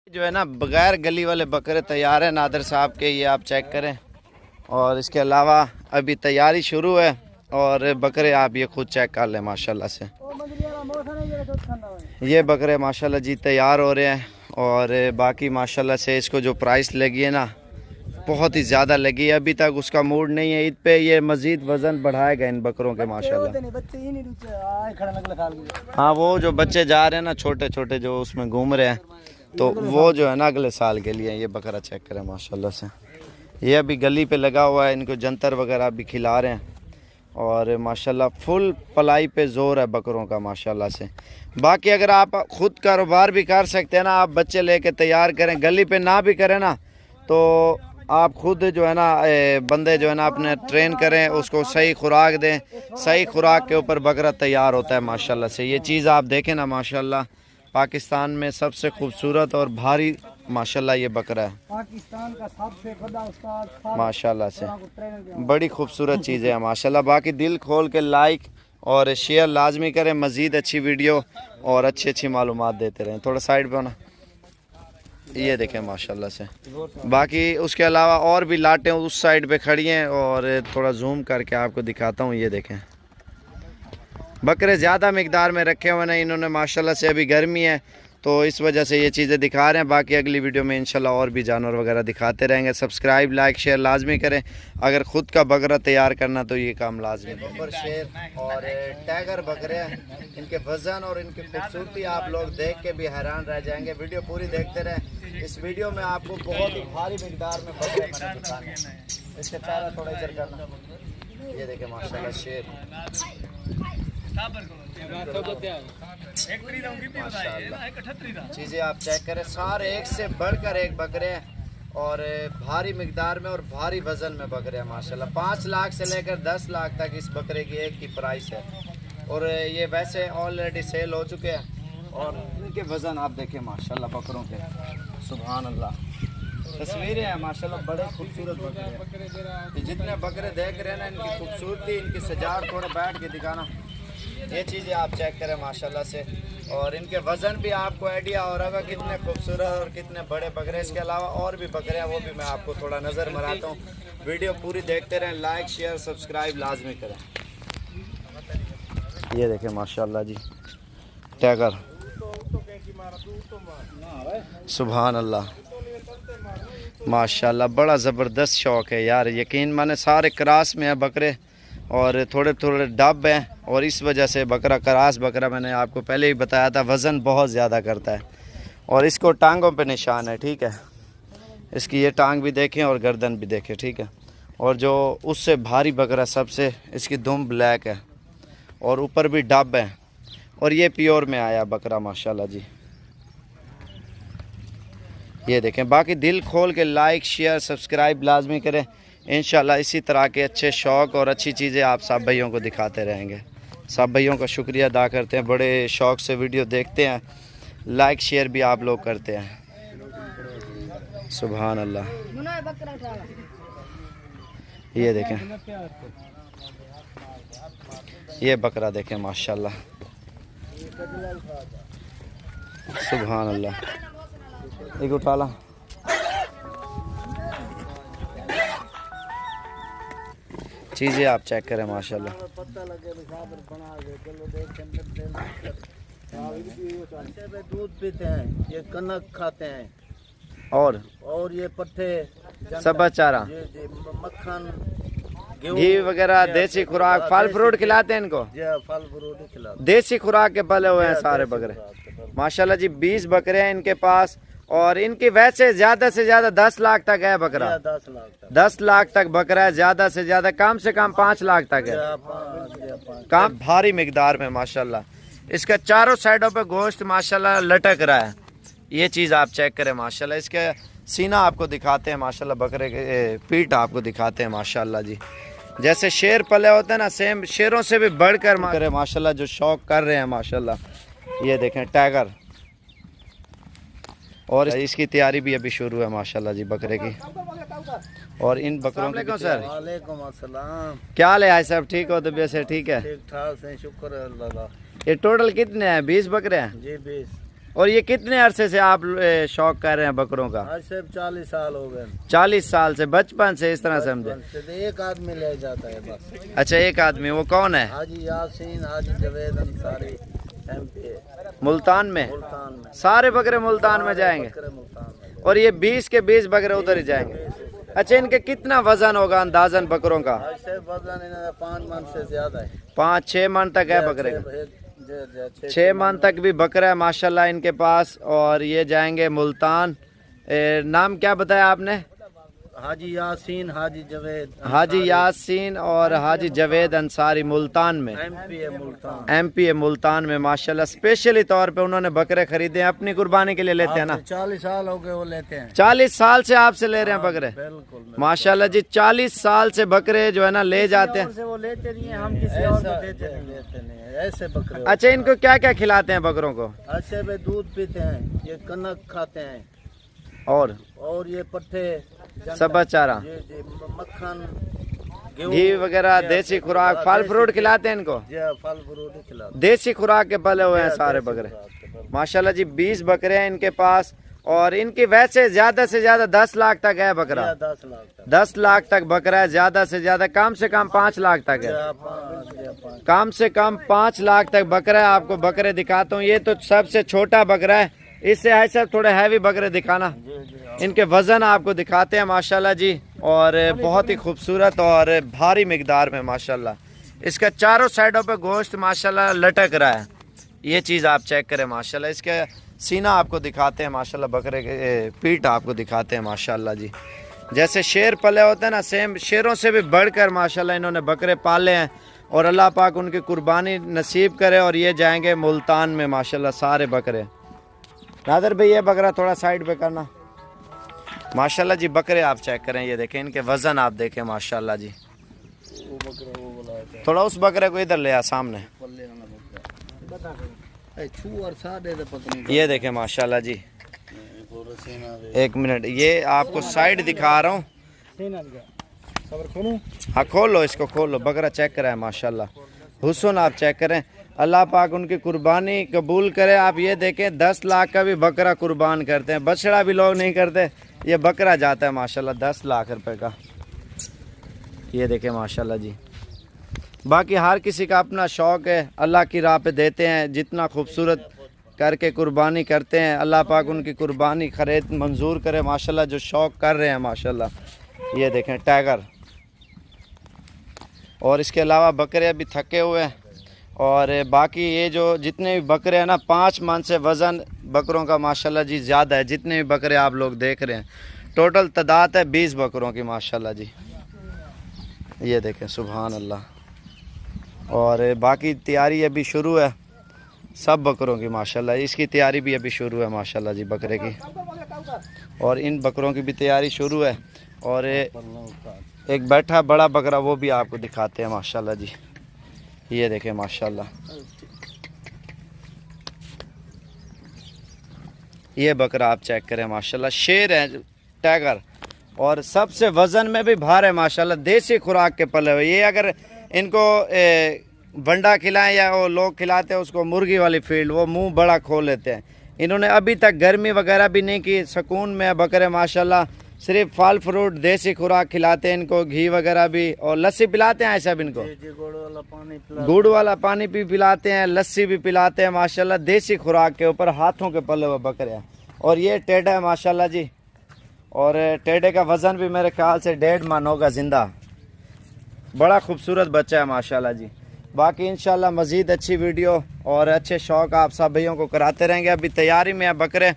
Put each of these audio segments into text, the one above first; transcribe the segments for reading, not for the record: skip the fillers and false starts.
जो है ना बगैर गली वाले बकरे तैयार हैं नादर साहब के, ये आप चेक करें। और इसके अलावा अभी तैयारी शुरू है और बकरे आप ये खुद चेक कर लें माशाल्लाह से। ये बकरे माशाल्लाह जी तैयार हो रहे हैं। और बाकी माशाल्लाह से इसको जो प्राइस लगी है ना बहुत ही ज़्यादा लगी है। अभी तक उसका मूड नहीं है। ईद पे ये मज़ीद वज़न बढ़ाएगा इन बकरों के माशाल्लाह। हाँ, वो जो बच्चे जा रहे हैं ना छोटे छोटे जो उसमें घूम रहे हैं, तो वो जो है ना अगले साल के लिए। ये बकरा चेक करें माशाल्लाह से। ये अभी गली पे लगा हुआ है, इनको जंतर वगैरह भी खिला रहे हैं। और माशाल्लाह फुल पलाई पे ज़ोर है बकरों का माशाल्लाह से। बाकी अगर आप ख़ुद कारोबार भी कर सकते हैं ना, आप बच्चे लेके तैयार करें, गली पे ना भी करें ना, तो आप खुद जो है ना बंदे जो है ना अपने ट्रेन करें, उसको सही खुराक दें। सही खुराक के ऊपर बकरा तैयार होता है माशाल्लाह से। ये चीज़ आप देखें ना माशाल्लाह, पाकिस्तान में सबसे खूबसूरत और भारी माशाल्लाह ये बकरा है पाकिस्तान का सबसे बड़ा उस्ताद माशाल्लाह से। बड़ी खूबसूरत चीज़ें हैं माशाल्लाह। बाकी दिल खोल के लाइक और शेयर लाजमी करें। मज़ीद अच्छी वीडियो और अच्छी मालूमात देते रहें। थोड़ा साइड पे होना। ये देखें माशाल्लाह से। बाकी उसके अलावा और भी लाटें उस साइड पे खड़ी हैं और थोड़ा जूम करके आपको दिखाता हूँ। ये देखें बकरे ज़्यादा मिकदार में रखे हुए हैं इन्होंने माशाल्लाह से। अभी गर्मी है तो इस वजह से ये चीज़ें दिखा रहे हैं। बाकी अगली वीडियो में इंशाल्लाह और भी जानवर वगैरह दिखाते रहेंगे। सब्सक्राइब लाइक शेयर लाजमी करें। अगर ख़ुद का बकरा तैयार करना तो ये काम लाजमी है। बबर शेर और टाइगर बकरे हैं, इनके वज़न और इनकी खूबसूरती आप लोग देख के भी हैरान रह जाएंगे। वीडियो पूरी देखते रहें। इस वीडियो में आपको बहुत ही भारी मिकदार में बकरे मैंने दिखाने हैं। इसके चारा थोड़ा इधर करना। ये देखें माशाल्लाह शेर। चीज़ें आप चेक करें, सारे एक से बढ़कर एक बकरे हैं और भारी मिकदार में और भारी वज़न में बकरे हैं माशाल्लाह। 5 लाख से लेकर 10 लाख तक इस बकरे की एक की प्राइस है। और ये वैसे ऑलरेडी सेल हो चुके हैं। और इनके वज़न आप देखें माशाल्लाह बकरों के, सुभान अल्लाह। तस्वीरें हैं माशाल्लाह, बड़े खूबसूरत बकरे हैं। जितने बकरे देख रहे हैं ना, इनकी खूबसूरती, इनकी सजावट, थोड़ा बैठ के दिखाना। ये चीज़ें आप चेक करें माशाल्लाह से। और इनके वज़न भी आपको आइडिया हो रहा कितने खूबसूरत और कितने बड़े बकरे। इसके अलावा और भी बकरे हैं, वो भी मैं आपको थोड़ा नज़र मराता हूँ। वीडियो पूरी देखते रहें। लाइक शेयर सब्सक्राइब लाजमी करें। ये देखें माशाल्लाह जी टाइगर, सुभान अल्लाह माशाल्लाह। बड़ा ज़बरदस्त शौक़ है यार, यकीन माने। सारे क्रास में है बकरे और थोड़े थोड़े डब हैं। और इस वजह से बकरा क्रास बकरा, मैंने आपको पहले ही बताया था, वज़न बहुत ज़्यादा करता है। और इसको टांगों पे निशान है, ठीक है। इसकी ये टांग भी देखें और गर्दन भी देखें, ठीक है। और जो उससे भारी बकरा सबसे, इसकी दुम ब्लैक है और ऊपर भी डब है। और ये प्योर में आया बकरा माशाल्लाह जी। ये देखें। बाकी दिल खोल के लाइक शेयर सब्सक्राइब लाजमी करें। इंशाल्लाह इसी तरह के अच्छे शौक़ और अच्छी चीज़ें आप सब भाइयों को दिखाते रहेंगे। सब भाइयों का शुक्रिया अदा करते हैं, बड़े शौक़ से वीडियो देखते हैं, लाइक शेयर भी आप लोग करते हैं। सुभान अल्लाह। ये देखें, ये बकरा देखें माशाल्लाह, सुभान अल्लाह। एक उठा ला। चीज़ें आप चेक करें माशाल्लाह। दूध पीते हैं, ये कनक खाते हैं और ये पट्टे सब चारा, मक्खन घी वगैरह, देसी खुराक, फल फ्रूट खिलाते हैं इनको। फल फ्रूट खिलाते, देसी खुराक के पले हुए हैं सारे बकरे माशाल्लाह जी। 20 बकरे हैं इनके पास। और इनकी वैसे ज़्यादा से ज़्यादा 10 लाख तक है बकरा। 10 लाख तक बकरा है, ज़्यादा से ज़्यादा कम से कम 5 लाख तक है। काम भारी मिकदार में माशाल्लाह। इसका चारों साइडों पे गोश्त माशाल्लाह लटक रहा है। ये चीज़ आप चेक करें माशाल्लाह। इसके सीना आपको दिखाते हैं माशाल्लाह, बकरे के पीठ आपको दिखाते हैं माशाल्लाह जी। जैसे शेर पले होते हैं ना, सेम शेरों से भी बढ़कर माशाल्लाह जो शौक़ कर रहे हैं माशाल्लाह। ये देखें टाइगर। और इसकी तैयारी भी अभी शुरू है माशाल्लाह जी बकरे की। और इन बकरों के सर वालेकुम अस्सलाम, क्या हाल है साहब? ठीक हो? तबीयत से ठीक है? ठीक ठाक से, शुक्र है अल्लाह का। ये टोटल कितने हैं? 20 बकरे हैं जी 20। और ये कितने अरसे से आप शौक कर रहे हैं बकरों का? आज से 40 साल हो गए। 40 साल से, बचपन से इस तरह समझे? तो एक आदमी ले जाता है बस। अच्छा, एक आदमी, वो कौन है? हाजी यासीन, हाजी जवेद अंसारी, MP मुल्तान में? मुल्तान में सारे बकरे मुल्तान में जाएंगे? बकरे मुल्तान में। और ये 20 के 20 बकरे उधर ही जाएंगे? अच्छा, इनके कितना वजन होगा अंदाजन बकरों का? आज से वजन इन्हें 5 मन से ज्यादा है। 5-6 मन तक है बकरे का? 6 मन तक भी बकरा है माशाल्लाह इनके पास। और ये जाएंगे मुल्तान। नाम क्या बताया आपने? हाजी यासीन, हाजी जवेद, हाजी यासीन और हाजी जवेद अंसारी, मुल्तान में। MP है मुल्तान में माशाल्लाह। स्पेशली तौर पे उन्होंने बकरे खरीदे हैं, अपनी कुर्बानी के लिए लेते हैं ना? 40 साल हो गए वो लेते हैं। 40 साल से आपसे ले रहे हैं बकरे? बिल्कुल माशाल्लाह जी, 40 साल से बकरे जो है ना ले जाते हैं। वो लेते नहीं है, हम किसी और को देते नहीं, ऐसे बकरे। अच्छा, इनको क्या क्या खिलाते हैं बकरों को? अच्छे वे दूध पीते हैं, ये कनक खाते हैं, और ये पट्टे, सब चारा, मक्खन, घी वगैरह, देसी खुराक, फल फ्रूट खिलाते हैं इनको? फल फ्रूट खिलाते। देसी खुराक के पले हुए हैं सारे बकरे माशाल्लाह जी। 20 बकरे हैं इनके पास। और इनकी वैसे ज्यादा से ज्यादा 10 लाख तक है बकरा? 10 लाख तक बकरा है, ज्यादा से ज्यादा कम से कम 5 लाख तक है। कम से कम 5 लाख तक बकरा है। आपको बकरे दिखाता हूँ। ये तो सबसे छोटा बकरा है, इससे ऐसा थोड़े हैवी बकरे दिखाना। इनके वजन आपको दिखाते हैं माशाल्लाह जी। और बहुत ही खूबसूरत और भारी मिकदार में माशाल्लाह। इसका चारों साइडों पे गोश्त माशाल्लाह लटक रहा है। ये चीज़ आप चेक करें माशाल्लाह। इसके सीना आपको दिखाते हैं माशाल्लाह, बकरे के पीठ आपको दिखाते हैं माशाल्लाह जी। जैसे शेर पले होते हैं ना, सेम शेरों से भी बढ़कर माशाल्लाह इन्होंने बकरे पाले हैं। और अल्लाह पाक उनकी कुर्बानी नसीब करे। और ये जाएंगे मुल्तान में माशाल्लाह सारे बकरे। नादर भाई, ये बकरा थोड़ा साइड पे करना माशाल्लाह जी। बकरे आप चेक करें, ये देखें इनके वजन आप देखें माशाल्लाह जी। थोड़ा उस बकरे को इधर ले आ सामने। ये देखें माशाल्लाह जी। एक मिनट, ये आपको साइड दिखा रहा हूँ। हाँ, खोल लो इसको, खोल लो। बकरा चेक करा है माशाल्लाह। हुस्न आप चेक करें। अल्लाह पाक उनकी कुर्बानी कबूल करे। आप ये देखें, 10 लाख का भी बकरा कुर्बान करते हैं। बछड़ा भी लोग नहीं करते, ये बकरा जाता है माशाल्लाह 10 लाख रुपए का। ये देखें माशाल्लाह जी। बाकी हर किसी का अपना शौक़ है, अल्लाह की राह पे देते हैं। जितना खूबसूरत करके कुर्बानी करते हैं, अल्लाह पाक उनकी कुर्बानी खरीद मंजूर करे माशाल्लाह। जो शौक़ कर रहे हैं माशाल्लाह। ये देखें टाइगर। और इसके अलावा बकरे अभी थके हुए हैं। और बाकी ये जो जितने भी बकरे हैं ना, 5 मन से वज़न बकरों का माशाल्लाह जी ज़्यादा है। जितने भी बकरे आप लोग देख रहे हैं, टोटल तादाद है 20 बकरों की माशाल्लाह जी। ये देखें, सुभान अल्लाह। और बाकी तैयारी अभी शुरू है सब बकरों की माशाल्लाह। इसकी तैयारी भी अभी शुरू है माशाल्लाह जी, बकरे की। और इन बकरों की भी तैयारी शुरू है। और एक बैठा बड़ा बकरा, वो भी आपको दिखाते हैं माशाल्लाह जी। ये देखें माशाल्लाह। ये बकरा आप चेक करें माशाल्लाह। शेर है, टाइगर। और सबसे वज़न में भी भार है माशाल्लाह। देसी खुराक के पले हुए। ये अगर इनको बंडा खिलाएं या वो लोग खिलाते हैं उसको मुर्गी वाली फील्ड, वो मुंह बड़ा खोल लेते हैं। इन्होंने अभी तक गर्मी वगैरह भी नहीं की, सुकून में बकरे माशाल्लाह। सिर्फ फल फ्रूट, देसी खुराक खिलाते हैं इनको, घी वगैरह भी। और लस्सी पिलाते हैं ऐसा भी इनको, गुड़ वाला पानी भी पिलाते हैं, लस्सी भी पिलाते हैं माशाल्लाह। देसी खुराक के ऊपर हाथों के पले हुए बकरे हैं। और ये टेढ़ा है माशाल्लाह जी। और टेढ़े का वज़न भी मेरे ख्याल से 1.5 मन होगा ज़िंदा। बड़ा खूबसूरत बच्चा है माशाल्लाह जी। बाकी इंशाल्लाह मज़ीद अच्छी वीडियो और अच्छे शौक़ आप सब भाइयों को कराते रहेंगे। अभी तैयारी में है बकरे,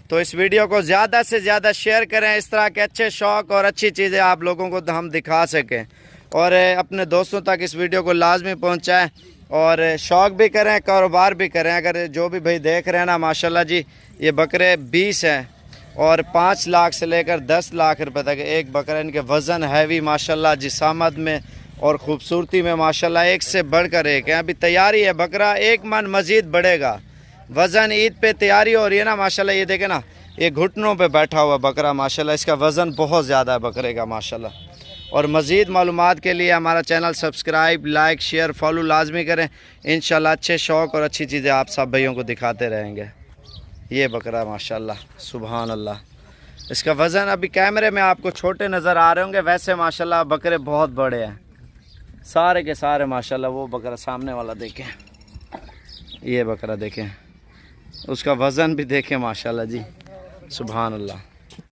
तो इस वीडियो को ज़्यादा से ज़्यादा शेयर करें। इस तरह के अच्छे शौक़ और अच्छी चीज़ें आप लोगों को हम दिखा सकें। और अपने दोस्तों तक इस वीडियो को लाजमी पहुँचाएँ। और शौक़ भी करें, कारोबार भी करें। अगर जो भी भाई देख रहे हैं ना माशाल्लाह जी, ये बकरे 20 हैं। और 5 लाख से लेकर 10 लाख रुपए तक एक बकरा। इनके वज़न हैवी माशाल्लाह, जिसामत में और ख़ूबसूरती में माशाल्लाह एक से बढ़कर एक है। अभी तैयारी है, बकरा 1 मन मज़ीद बढ़ेगा। वज़न ईद पे तैयारी हो रही है ना माशाल्लाह। ये देखें ना, ये घुटनों पे बैठा हुआ बकरा माशाल्लाह। इसका वज़न बहुत ज़्यादा है बकरे का माशाल्लाह। और मज़ीद मालूमात के लिए हमारा channel subscribe, like, share, follow लाजमी करें। इंशाल्लाह अच्छे शौक़ और अच्छी चीज़ें आप सब भाइयों को दिखाते रहेंगे। ये बकरा माशाल्लाह सुभान अल्लाह। इसका वज़न अभी कैमरे में आपको छोटे नज़र आ रहे होंगे, वैसे माशाल्लाह बकरे बहुत बड़े हैं सारे के सारे माशाल्लाह। वो बकरा सामने वाला देखें, ये बकरा देखें, उसका वज़न भी देखें माशाल्लाह जी सुभान अल्लाह।